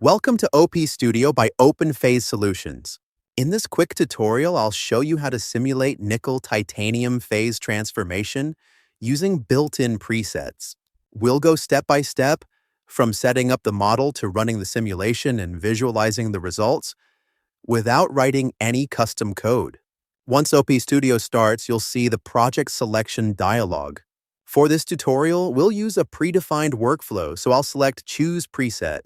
Welcome to OPStudio by OpenPhase Solutions. In this quick tutorial, I'll show you how to simulate nickel-titanium phase transformation using built-in presets. We'll go step by step, from setting up the model to running the simulation and visualizing the results, without writing any custom code. Once OPStudio starts, you'll see the project selection dialog. For this tutorial, we'll use a predefined workflow, so I'll select Choose Preset.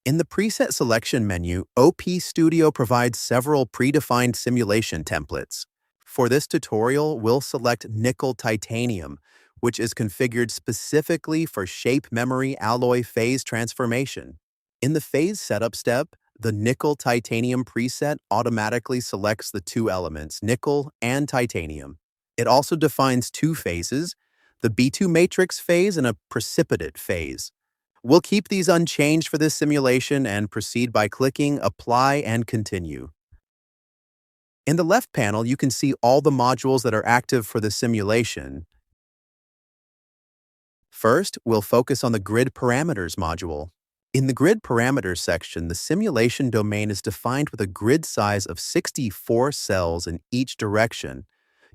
In the preset selection menu, OPStudio provides several predefined simulation templates. For this tutorial, we'll select nickel titanium, which is configured specifically for shape memory alloy phase transformation. In the phase setup step, the nickel titanium preset automatically selects the two elements, nickel and titanium. It also defines two phases, the B2 matrix phase and a precipitate phase. We'll keep these unchanged for this simulation and proceed by clicking Apply and Continue. In the left panel, you can see all the modules that are active for the simulation. First, we'll focus on the Grid Parameters module. In the Grid Parameters section, the simulation domain is defined with a grid size of 64 cells in each direction,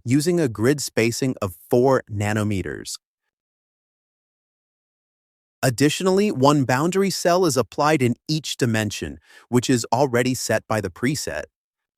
using a grid spacing of 4 nanometers. Additionally, one boundary cell is applied in each dimension, which is already set by the preset.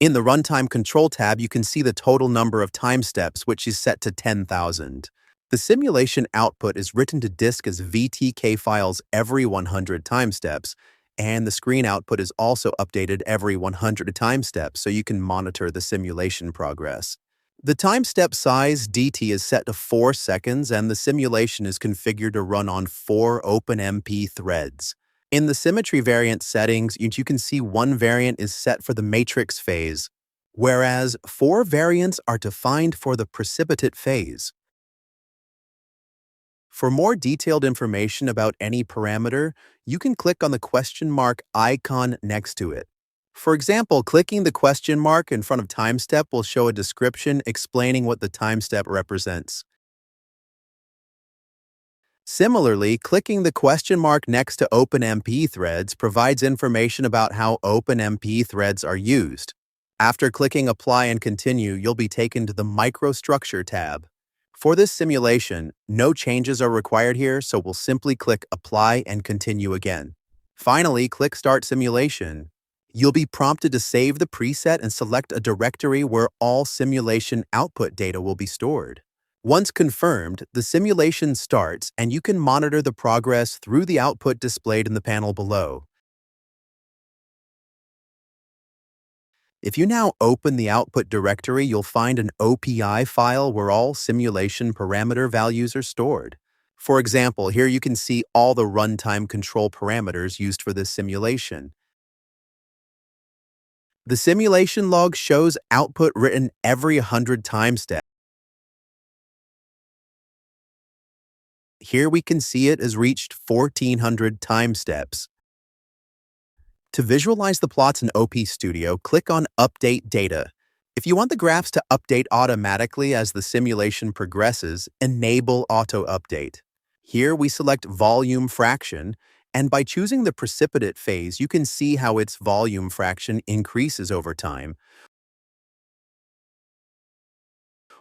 In the Runtime Control tab, you can see the total number of time steps, which is set to 10,000. The simulation output is written to disk as VTK files every 100 time steps, and the screen output is also updated every 100 time steps so you can monitor the simulation progress. The time step size dt is set to 4 seconds, and the simulation is configured to run on 4 OpenMP threads. In the symmetry variant settings, you can see one variant is set for the matrix phase, whereas 4 variants are defined for the precipitate phase. For more detailed information about any parameter, you can click on the question mark icon next to it. For example, clicking the question mark in front of time step will show a description explaining what the time step represents. Similarly, clicking the question mark next to OpenMP threads provides information about how OpenMP threads are used. After clicking Apply and Continue, you'll be taken to the Microstructure tab. For this simulation, no changes are required here, so we'll simply click Apply and Continue again. Finally, click Start Simulation. You'll be prompted to save the preset and select a directory where all simulation output data will be stored. Once confirmed, the simulation starts and you can monitor the progress through the output displayed in the panel below. If you now open the output directory, you'll find an OPI file where all simulation parameter values are stored. For example, here you can see all the runtime control parameters used for this simulation. The simulation log shows output written every 100 time steps. Here we can see it has reached 1400 time steps. To visualize the plots in OPStudio, click on Update Data. If you want the graphs to update automatically as the simulation progresses, enable Auto Update. Here we select Volume Fraction, and by choosing the precipitate phase, you can see how its volume fraction increases over time,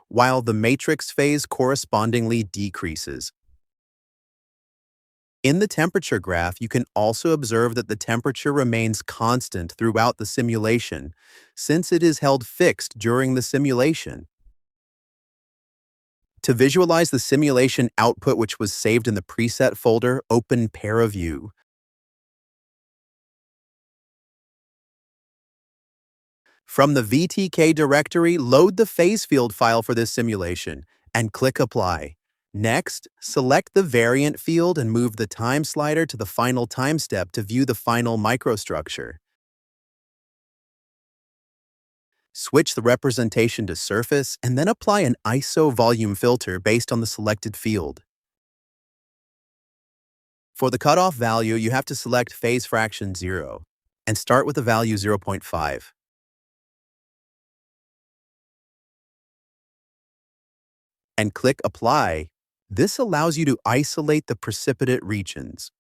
while the matrix phase correspondingly decreases. In the temperature graph, you can also observe that the temperature remains constant throughout the simulation, since it is held fixed during the simulation. To visualize the simulation output, which was saved in the preset folder, open ParaView. From the VTK directory, load the phase field file for this simulation and click Apply. Next, select the variant field and move the time slider to the final time step to view the final microstructure. Switch the representation to surface and then apply an ISO volume filter based on the selected field. For the cutoff value, you have to select phase fraction 0 and start with the value 0.5. And click Apply. This allows you to isolate the precipitate regions.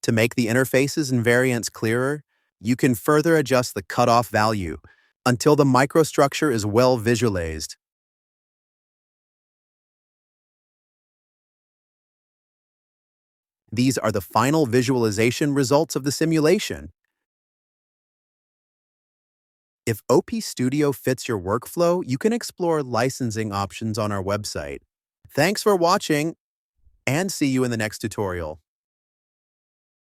To make the interfaces and variants clearer, you can further adjust the cutoff value until the microstructure is well visualized. These are the final visualization results of the simulation. If OPStudio fits your workflow, you can explore licensing options on our website. Thanks for watching, and see you in the next tutorial.